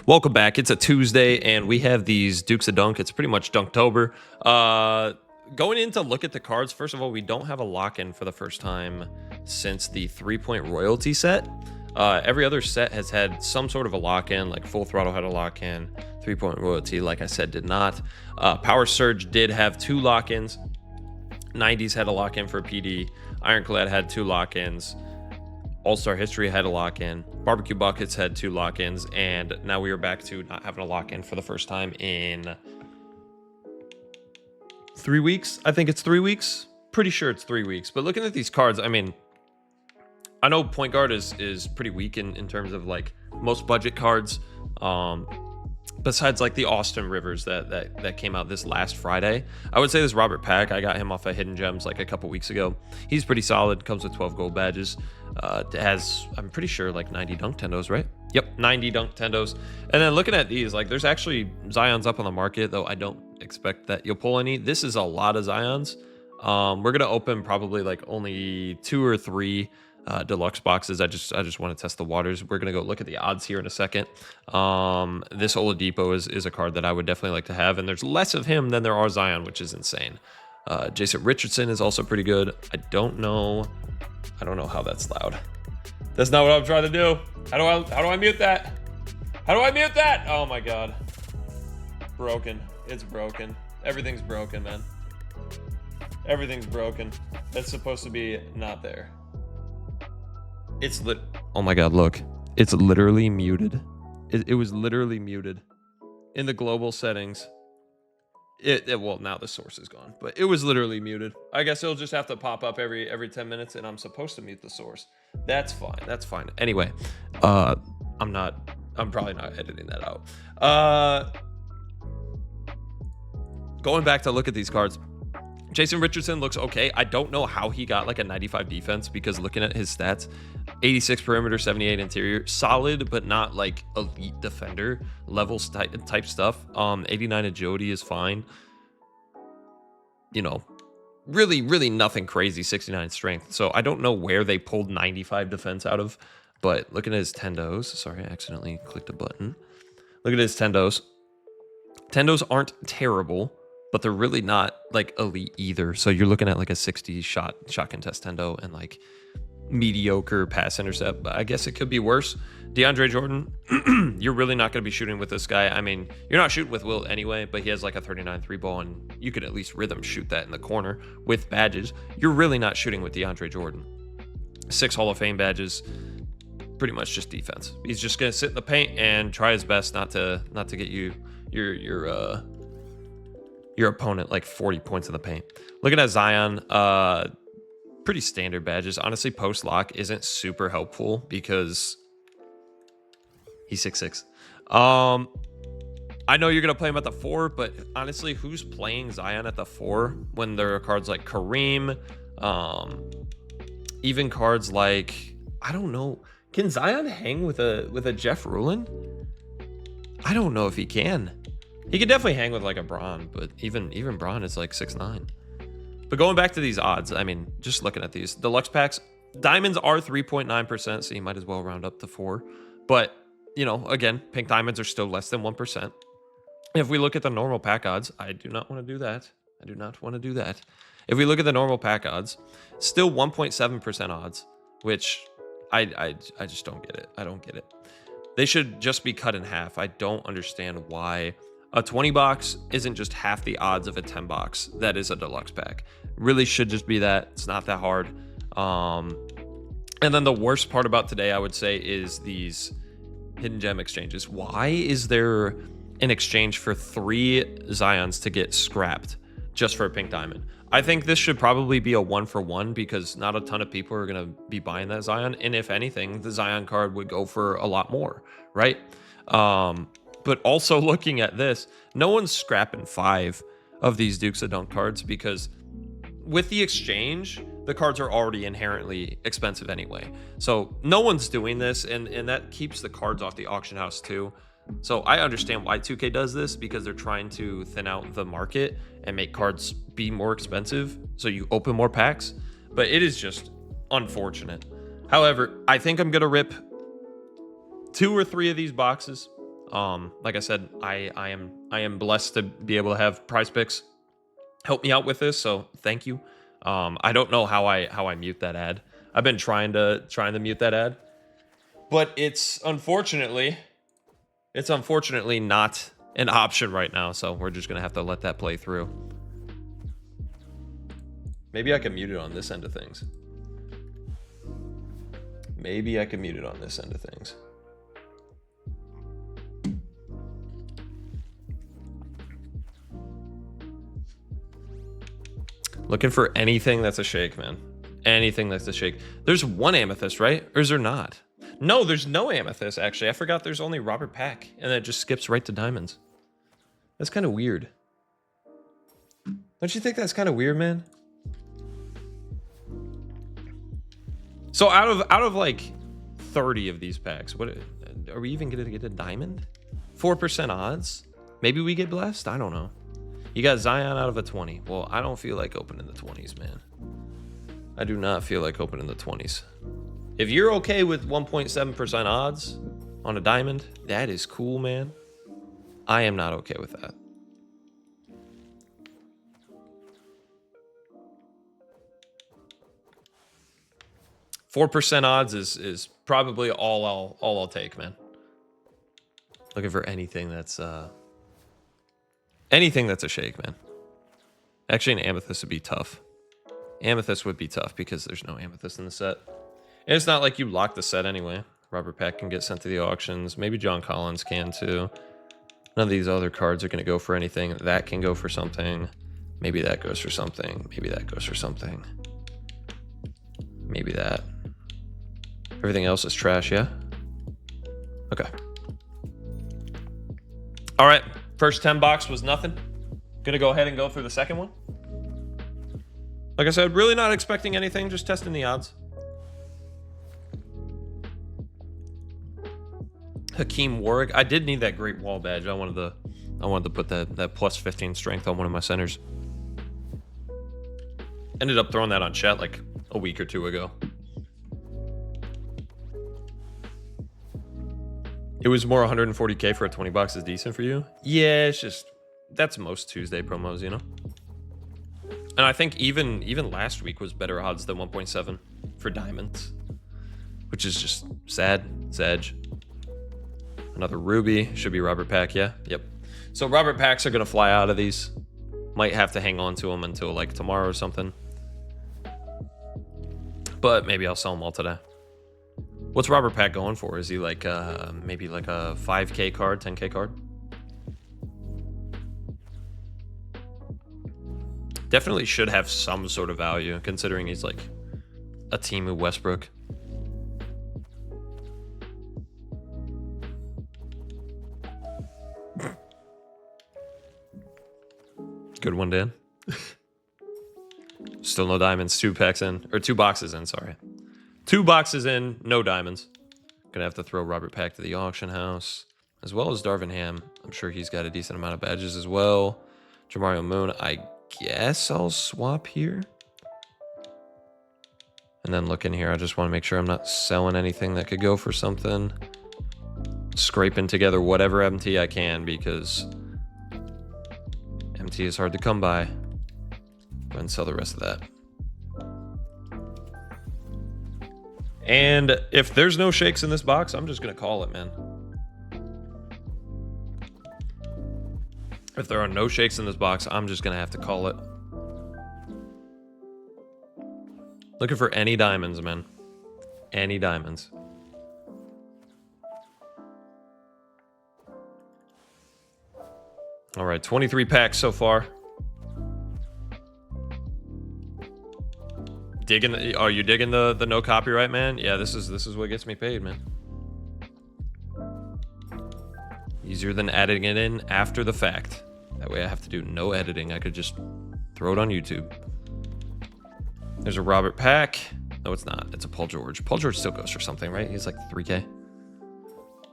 Welcome back. It's a Tuesday, and we have these Dukes of Dunk. It's pretty much Dunktober. Going in to look at the cards, first of all, we don't have a lock-in for the first time since the 3-point royalty set. Every other set has had some sort of a lock-in, like Full Throttle had a lock-in, 3-point royalty, like I said, did not. Power Surge did have 2 lock-ins. 90s had a lock-in for PD. Ironclad had 2 lock-ins. All-Star History had a lock-in. Barbecue Buckets had 2 lock-ins, and now we are back to not having a lock-in for the first time in 3 weeks. I think it's 3 weeks. Pretty sure it's 3 weeks. But looking at these cards, I mean, I know point guard is pretty weak in terms of like most budget cards. Besides like the Austin Rivers that came out this last Friday. I would say this Robert Pack, I got him off of Hidden Gems like a couple weeks ago. He's pretty solid, comes with 12 gold badges. Has, I'm pretty sure, like 90 dunk tendos, right? Yep, 90 dunk tendos. And then looking at these, like there's actually Zions up on the market, though I don't expect that you'll pull any. This is a lot of Zions. We're gonna open probably like only 2 or 3 deluxe boxes. I just want to test the waters. We're gonna go look at the odds here in a second. This Oladipo is a card that I would definitely like to have, and there's less of him than there are Zion, which is insane. Jason Richardson is also pretty good. I don't know how that's loud. That's not what I'm trying to do. How do I mute that? How do I mute that? Oh my god. Broken. It's broken. Everything's broken, man. Everything's broken. That's supposed to be not there. It's lit. Oh my god, look. It's literally muted. It was literally muted in the global settings. Well, now the source is gone, but it was literally muted. I guess it'll just have to pop up every 10 minutes, and I'm supposed to mute the source. That's fine. That's fine. Anyway, I'm probably not editing that out. Going back to look at these cards, Jason Richardson looks okay. I don't know how he got like a 95 defense, because looking at his stats, 86 perimeter, 78 interior, solid, but not like elite defender level type stuff. 89 agility is fine. You know, really nothing crazy. 69 strength. So I don't know where they pulled 95 defense out of, but looking at his tendos, sorry, I accidentally clicked a button. Look at his tendos. Tendos aren't terrible, but they're really not like elite either. So you're looking at like a 60 shot contest tendo and like mediocre pass intercept. But I guess it could be worse. DeAndre Jordan, you're really not going to be shooting with this guy. I mean, you're not shooting with Wilt anyway, but he has like a 39 3-ball, and you could at least rhythm shoot that in the corner with badges. You're really not shooting with DeAndre Jordan. 6 Hall of Fame badges, pretty much just defense. He's just going to sit in the paint and try his best not to get your opponent like 40 points in the paint. Looking at Zion, pretty standard badges. Honestly, post lock isn't super helpful because he's 6'6". I know you're gonna play him at the 4, but honestly, who's playing Zion at the 4 when there are cards like Kareem, even cards like, I don't know, can Zion hang with a Jeff Rulin? I don't know if he can. He could definitely hang with like a Braun, but even Braun is like 6'9". But going back to these odds, I mean, just looking at these deluxe packs, diamonds are 3.9%, so you might as well round up to 4. But you know, again, pink diamonds are still less than 1%. If we look at the normal pack odds, I do not want to do that. I do not want to do that. If we look at the normal pack odds, still 1.7% odds, which I just don't get it. I don't get it. They should just be cut in half. I don't understand why a 20 box isn't just half the odds of a 10 box that is a deluxe pack. Really should just be that. It's not that hard. And then the worst part about today, I would say, is these hidden gem exchanges. Why is there an exchange for 3 Zions to get scrapped just for a pink diamond? I think this should probably be a 1-for-1 because not a ton of people are going to be buying that Zion. And if anything, the Zion card would go for a lot more, right? But also looking at this, no one's scrapping 5 of these Dukes of Dunk cards because with the exchange, the cards are already inherently expensive anyway. So no one's doing this, and that keeps the cards off the auction house too. So I understand why 2K does this, because they're trying to thin out the market and make cards be more expensive so you open more packs. But it is just unfortunate. However, I think I'm going to rip 2 or 3 of these boxes. Like I said, I am blessed to be able to have Prize Picks help me out with this, so thank you. I don't know how I mute that ad. I've been trying to mute that ad, but it's unfortunately not an option right now, so we're just gonna have to let that play through. Maybe I can mute it on this end of things. Maybe I can mute it on this end of things. Looking for anything that's a shake, man. Anything that's a shake. There's one amethyst, right? Or is there not? No, there's no amethyst, actually. I forgot there's only Robert Pack, and it just skips right to diamonds. That's kind of weird. Don't you think that's kind of weird, man? So out of like 30 of these packs, what are we even gonna get a diamond? 4% odds? Maybe we get blessed? I don't know. You got Zion out of a 20. Well, I don't feel like opening the 20s, man. I do not feel like opening the 20s. If you're okay with 1.7% odds on a diamond, that is cool, man. I am not okay with that. $4% odds is probably all I'll take, man. Looking for anything that's a shake, man. Actually, an amethyst would be tough. Amethyst would be tough because there's no amethyst in the set. And it's not like you lock the set anyway. Robert Pack can get sent to the auctions. Maybe John Collins can too. None of these other cards are going to go for anything. That can go for something. Maybe that goes for something. Maybe that goes for something. Maybe that. Everything else is trash, yeah? Okay. All right. First 10 box was nothing. Gonna go ahead and go through the second one. Like I said, really not expecting anything, just testing the odds. Hakeem Warwick. I did need that Great Wall badge. I wanted to put that plus 15 strength on one of my centers. Ended up throwing that on chat like a week or two ago. It was more 140k for a 20 bucks is decent for you. Yeah, it's just that's most Tuesday promos, you know. And I think even last week was better odds than 1.7 for diamonds, which is just sad. Sedge. Another ruby should be Robert Pack. Yeah, yep. So Robert Packs are gonna fly out of these. Might have to hang on to them until like tomorrow or something. But maybe I'll sell them all today. What's Robert Pack going for? Is he like maybe like a 5k card, 10k card? Definitely should have some sort of value considering he's like a team of Westbrook. Good one, Dan. Still no diamonds. 2 packs in, or 2 boxes in, sorry. 2 boxes in, no diamonds. Gonna have to throw Robert Pack to the auction house, as well as Darvin Ham. I'm sure he's got a decent amount of badges as well. Jamario Moon, I guess I'll swap here. And then look in here. I just want to make sure I'm not selling anything that could go for something. Scraping together whatever MT I can because MT is hard to come by. Go ahead and sell the rest of that. And if there's no shakes in this box, I'm just going to call it, man. If there are no shakes in this box, I'm just going to have to call it. Looking for any diamonds, man. Any diamonds. All right, 23 packs so far. Are you digging the no copyright, man? Yeah, this is what gets me paid, man. Easier than adding it in after the fact. That way I have to do no editing. I could just throw it on YouTube. There's a Robert Pack. No, it's not. It's a Paul George. Paul George still goes for something, right? He's like 3K.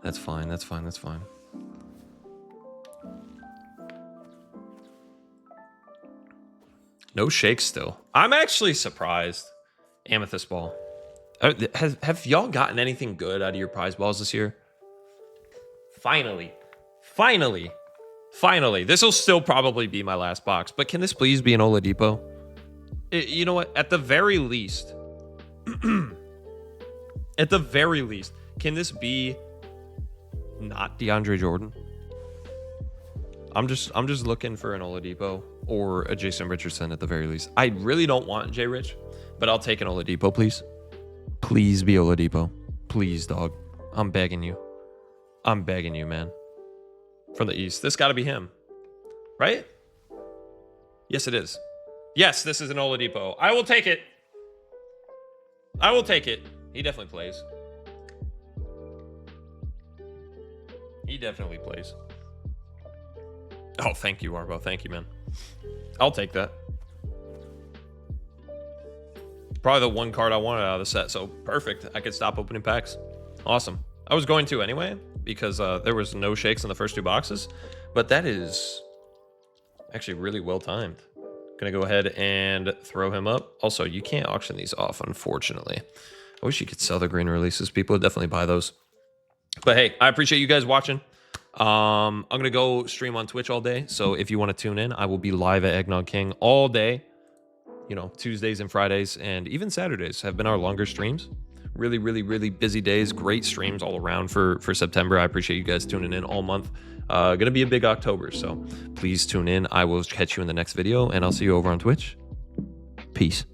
That's fine. That's fine. That's fine. No shakes still. I'm actually surprised. Amethyst ball. Have y'all gotten anything good out of your prize balls this year? Finally. Finally. Finally. This will still probably be my last box, but can this please be an Oladipo? You know what? At the very least, at the very least, can this be not DeAndre Jordan? I'm just looking for an Oladipo or a Jason Richardson at the very least. I really don't want J Rich, but I'll take an Oladipo, please. Please be Oladipo. Please, dog. I'm begging you. I'm begging you, man. From the East. This got to be him. Right? Yes, it is. Yes, this is an Oladipo. I will take it. I will take it. He definitely plays. He definitely plays. Oh, thank you, Arbo. Thank you, man. I'll take that. Probably the one card I wanted out of the set, so perfect. I could stop opening packs. Awesome. I was going to anyway, because there was no shakes in the first 2 boxes, but that is actually really well timed. Gonna go ahead and throw him up. Also, you can't auction these off, unfortunately. I wish you could sell the green releases. People would definitely buy those. But hey, I appreciate you guys watching. I'm gonna go stream on Twitch all day, so if you want to tune in, I will be live at Eggnog King all day. You know, Tuesdays and Fridays and even Saturdays have been our longer streams. Really, really, really busy days. Great streams all around for September. I appreciate you guys tuning in all month. Gonna be a big October, so please tune in. I will catch you in the next video, and I'll see you over on Twitch. Peace.